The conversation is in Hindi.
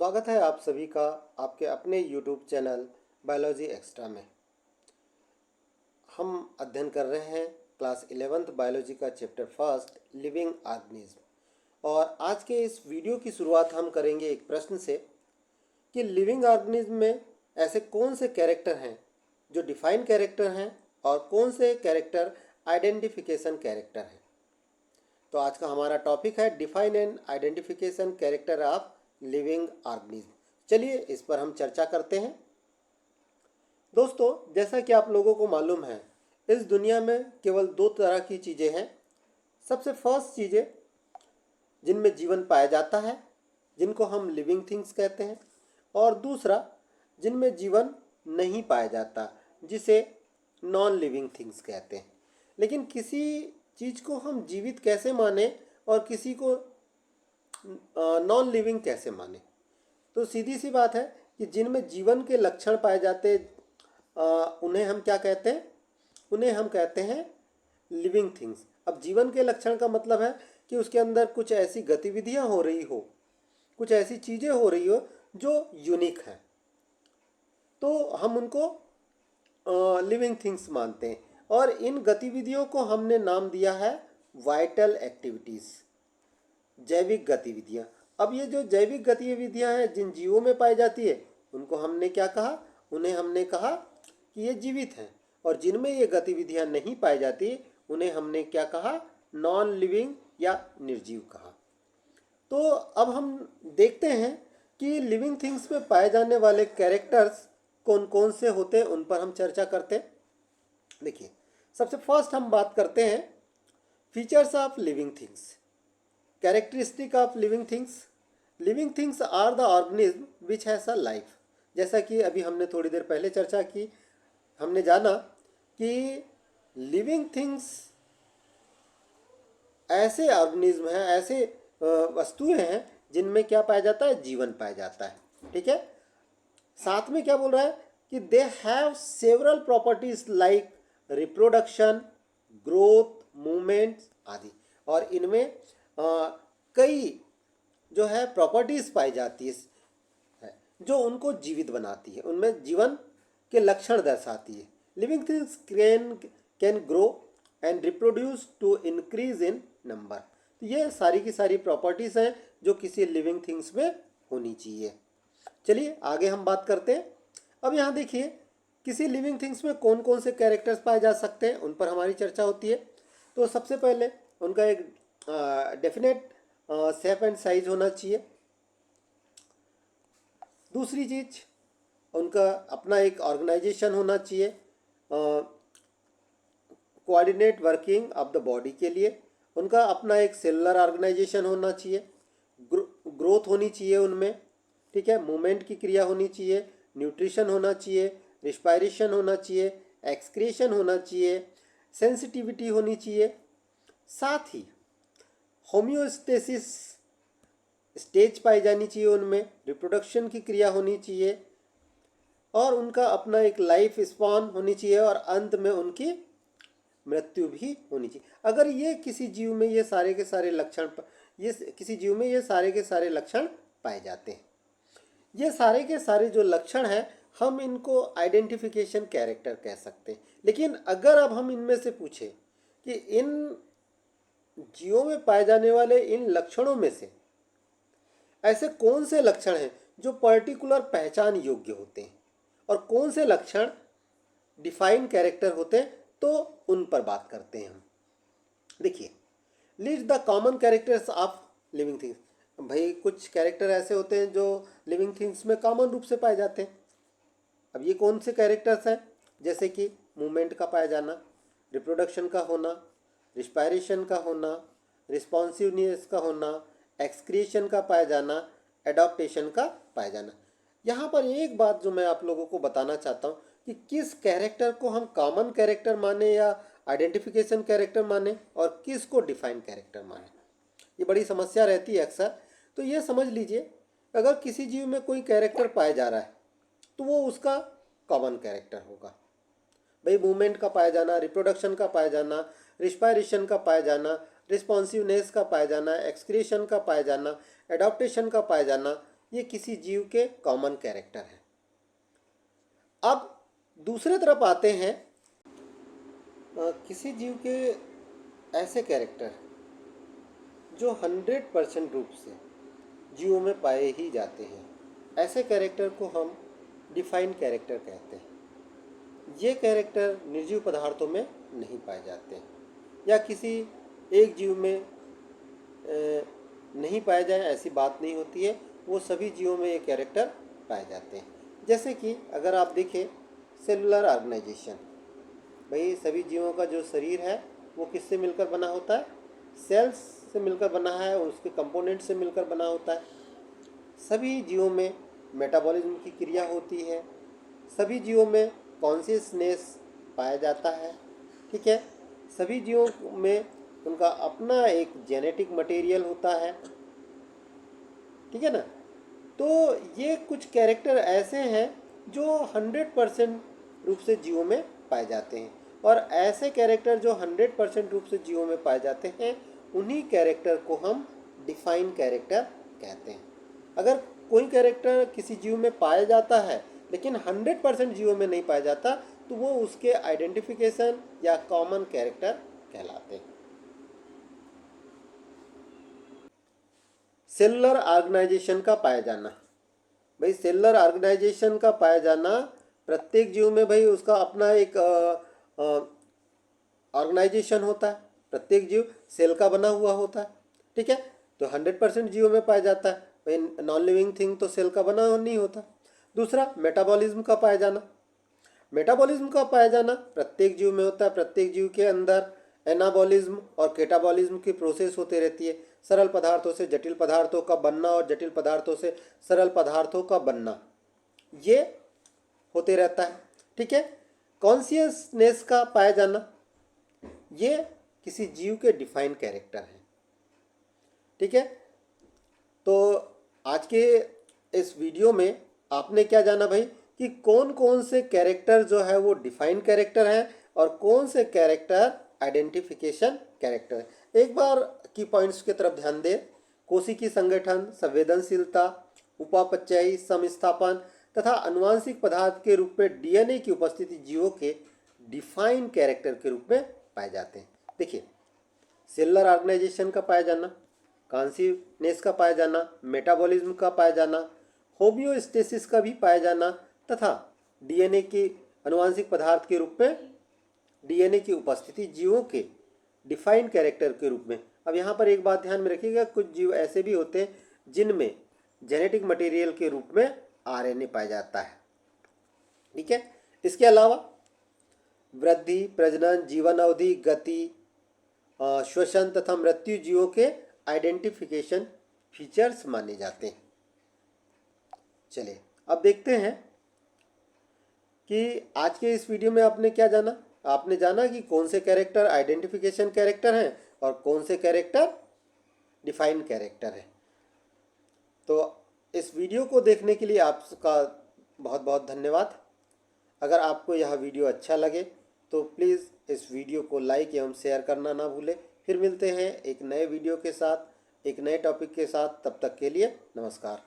स्वागत है आप सभी का आपके अपने YouTube चैनल बायोलॉजी एक्स्ट्रा में। हम अध्ययन कर रहे हैं क्लास 11th बायोलॉजी का चैप्टर फर्स्ट लिविंग ऑर्गेनिज्म। और आज के इस वीडियो की शुरुआत हम करेंगे एक प्रश्न से कि लिविंग ऑर्गेनिज्म में ऐसे कौन से कैरेक्टर हैं जो डिफाइन कैरेक्टर हैं और कौन से कैरेक्टर आइडेंटिफिकेशन कैरेक्टर हैं। तो आज का हमारा टॉपिक है define and identification character of living organism. चलिए इस पर हम चर्चा करते हैं। दोस्तों, जैसा कि आप लोगों को मालूम है, इस दुनिया में केवल दो तरह की चीज़ें हैं। सबसे फर्स्ट चीज़ें जिनमें जीवन पाया जाता है, जिनको हम लिविंग थिंग्स कहते हैं, और दूसरा जिनमें जीवन नहीं पाया जाता, जिसे नॉन लिविंग थिंग्स कहते हैं। लेकिन किसी चीज़ को हम जीवित कैसे माने और किसी को नॉन लिविंग कैसे माने? तो सीधी सी बात है कि जिनमें जीवन के लक्षण पाए जाते उन्हें हम क्या कहते हैं? उन्हें हम कहते हैं लिविंग थिंग्स। अब जीवन के लक्षण का मतलब है कि उसके अंदर कुछ ऐसी गतिविधियां हो रही हो, कुछ ऐसी चीज़ें हो रही हो जो यूनिक हैं, तो हम उनको लिविंग थिंग्स मानते हैं। और इन गतिविधियों को हमने नाम दिया है वाइटल एक्टिविटीज़, जैविक गतिविधियाँ। अब ये जो जैविक गतिविधियाँ हैं जिन जीवों में पाई जाती है, उनको हमने क्या कहा? उन्हें हमने कहा कि ये जीवित हैं। और जिनमें ये गतिविधियाँ नहीं पाई जाती, उन्हें हमने क्या कहा? नॉन लिविंग या निर्जीव कहा। तो अब हम देखते हैं कि लिविंग थिंग्स में पाए जाने वाले कैरेक्टर्स कौन कौन से होते हैं, उन पर हम चर्चा करते हैं। देखिए, सबसे फर्स्ट हम बात करते हैं features of living things. Characteristic of living things. Living things are the organism which has a life. जैसा कि अभी हमने थोड़ी देर पहले चर्चा की, हमने जाना कि लिविंग थिंग्स ऐसे ऑर्गेनिज्म हैं, ऐसे वस्तुएं हैं जिनमें क्या पाया जाता है? जीवन पाया जाता है। ठीक है। साथ में क्या बोल रहा है कि they have several properties like reproduction, growth, movement आदि। और इनमें कई जो है प्रॉपर्टीज पाई जाती है जो उनको जीवित बनाती है, उनमें जीवन के लक्षण दर्शाती है। Living things can grow and reproduce to increase in number. तो ये सारी की सारी प्रॉपर्टीज हैं जो किसी लिविंग थिंग्स में होनी चाहिए। चलिए आगे हम बात करते हैं। अब यहाँ देखिए, किसी लिविंग थिंग्स में कौन कौन से कैरेक्टर्स पाए जा सकते हैं, उन पर हमारी चर्चा होती है। तो सबसे पहले उनका एक डेफिनेट शेप एंड साइज होना चाहिए। दूसरी चीज, उनका अपना एक ऑर्गेनाइजेशन होना चाहिए, coordinate working of the body के लिए। उनका अपना एक सेलुलर ऑर्गेनाइजेशन होना चाहिए, ग्रोथ होनी चाहिए उनमें। ठीक है। मूवमेंट की क्रिया होनी चाहिए, न्यूट्रिशन होना चाहिए, रिस्पायरेशन होना चाहिए, एक्सक्रीशन होना चाहिए, सेंसिटिविटी होनी चाहिए। साथ ही होम्योस्टेसिस स्टेज पाई जानी चाहिए उनमें, रिप्रोडक्शन की क्रिया होनी चाहिए, और उनका अपना एक लाइफ स्पॉन होनी चाहिए, और अंत में उनकी मृत्यु भी होनी चाहिए। अगर ये किसी जीव में ये सारे के सारे लक्षण किसी जीव में ये सारे के सारे लक्षण पाए जाते हैं, ये सारे के सारे जो लक्षण हैं, हम इनको आइडेंटिफिकेशन कैरेक्टर कह सकते हैं। लेकिन अगर अब हम इनमें से पूछें कि इन जीवों में पाए जाने वाले इन लक्षणों में से ऐसे कौन से लक्षण हैं जो पर्टिकुलर पहचान योग्य होते हैं और कौन से लक्षण डिफाइन कैरेक्टर होते हैं, तो उन पर बात करते हैं हम। देखिए, list the common characters of living things. भाई, कुछ कैरेक्टर ऐसे होते हैं जो लिविंग थिंग्स में कॉमन रूप से पाए जाते हैं। अब ये कौन से कैरेक्टर्स हैं? जैसे कि मूवमेंट का पाया जाना, रिप्रोडक्शन का होना, रिस्पायरेशन का होना, रिस्पॉन्सिवनेस का होना, एक्सक्रीशन का पाया जाना, एडॉप्टेशन का पाया जाना। यहाँ पर एक बात जो मैं आप लोगों को बताना चाहता हूँ कि किस कैरेक्टर को हम कॉमन कैरेक्टर माने या आइडेंटिफिकेशन कैरेक्टर माने और किस को डिफाइन कैरेक्टर माने, ये बड़ी समस्या रहती है अक्सर। तो ये समझ लीजिए, अगर किसी जीव में कोई कैरेक्टर पाया जा रहा है तो वो उसका कॉमन कैरेक्टर होगा। भाई, मूवमेंट का पाया जाना, रिप्रोडक्शन का पाया जाना, रिस्पायरेशन का पाया जाना, रिस्पॉन्सिवनेस का पाया जाना, एक्सक्रीशन का पाया जाना, एडॉप्टेशन का पाया जाना, ये किसी जीव के कॉमन कैरेक्टर हैं। अब दूसरे तरफ आते हैं, किसी जीव के ऐसे कैरेक्टर जो 100% रूप से जीवों में पाए ही जाते हैं, ऐसे कैरेक्टर को हम डिफाइंड कैरेक्टर कहते हैं। ये कैरेक्टर निर्जीव पदार्थों में नहीं पाए जाते हैं या किसी एक जीव में नहीं पाए जाए ऐसी बात नहीं होती है, वो सभी जीवों में ये कैरेक्टर पाए जाते हैं। जैसे कि अगर आप देखें सेलुलर ऑर्गेनाइजेशन, भाई सभी जीवों का जो शरीर है वो किससे मिलकर बना होता है? सेल्स से मिलकर बना है और उसके कंपोनेंट से मिलकर बना होता है। सभी जीवों में मेटाबॉलिज्म की क्रिया होती है, सभी जीवों में कॉन्शियसनेस पाया जाता है, ठीक है। सभी जीवों में उनका अपना एक जेनेटिक मटेरियल होता है, ठीक है ना। तो ये कुछ कैरेक्टर ऐसे हैं जो 100% रूप से जीवों में पाए जाते हैं, और ऐसे कैरेक्टर जो 100% रूप से जीवों में पाए जाते हैं उन्हीं कैरेक्टर को हम डिफाइन कैरेक्टर कहते हैं। अगर कोई कैरेक्टर किसी जीव में पाया जाता है लेकिन 100% जीवों में नहीं पाया जाता तो वो उसके आइडेंटिफिकेशन या कॉमन कैरेक्टर कहलाते हैं। सेलुलर ऑर्गेनाइजेशन का पाया जाना, भाई सेलुलर ऑर्गेनाइजेशन का पाया जाना, प्रत्येक जीव में भाई उसका अपना एक ऑर्गेनाइजेशन होता है, प्रत्येक जीव सेल का बना हुआ होता है, ठीक है। तो 100% जीवों में पाया जाता है, भाई नॉन लिविंग थिंग तो सेल का बना नहीं होता। दूसरा मेटाबॉलिज्म का पाया जाना, मेटाबॉलिज्म का पाया जाना प्रत्येक जीव में होता है। प्रत्येक जीव के अंदर एनाबॉलिज्म और केटाबॉलिज्म की प्रोसेस होती रहती है, सरल पदार्थों से जटिल पदार्थों का बनना और जटिल पदार्थों से सरल पदार्थों का बनना, ये होते रहता है, ठीक है। कॉन्शियसनेस का पाया जाना, ये किसी जीव के डिफाइंड कैरेक्टर हैं, ठीक है। तो आज के इस वीडियो में आपने क्या जाना भाई कि कौन कौन से कैरेक्टर जो है वो डिफाइंड कैरेक्टर हैं और कौन से कैरेक्टर आइडेंटिफिकेशन कैरेक्टर है। एक बार की पॉइंट्स की तरफ ध्यान दें। कोशिकी संगठन, संवेदनशीलता, उपापचयी समस्थापन तथा अनुवांशिक पदार्थ के रूप में डीएनए की उपस्थिति जीवों के डिफाइंड कैरेक्टर के रूप में पाए जाते हैं। देखिए, सेलुलर ऑर्गेनाइजेशन का पाया जाना, कॉन्शियसनेस का पाया जाना, मेटाबॉलिज्म का पाया जाना, होमियोस्टेसिस का भी पाया जाना तथा डीएनए के अनुवांशिक पदार्थ के रूप में डीएनए की उपस्थिति जीवों के डिफाइंड कैरेक्टर के रूप में। अब यहाँ पर एक बात ध्यान में रखिएगा, कुछ जीव ऐसे भी होते हैं जिनमें जेनेटिक मटेरियल के रूप में आरएनए पाया जाता है, ठीक है। इसके अलावा वृद्धि, प्रजनन, जीवन अवधि, गति, श्वसन तथा मृत्यु जीवों के आइडेंटिफिकेशन फीचर्स माने जाते हैं। चलिए अब देखते हैं कि आज के इस वीडियो में आपने क्या जाना। आपने जाना कि कौन से कैरेक्टर आइडेंटिफिकेशन कैरेक्टर हैं और कौन से कैरेक्टर डिफाइंड कैरेक्टर हैं। तो इस वीडियो को देखने के लिए आपका बहुत बहुत धन्यवाद। अगर आपको यह वीडियो अच्छा लगे तो प्लीज़ इस वीडियो को लाइक एवं शेयर करना ना भूलें। फिर मिलते हैं एक नए वीडियो के साथ, एक नए टॉपिक के साथ। तब तक के लिए नमस्कार।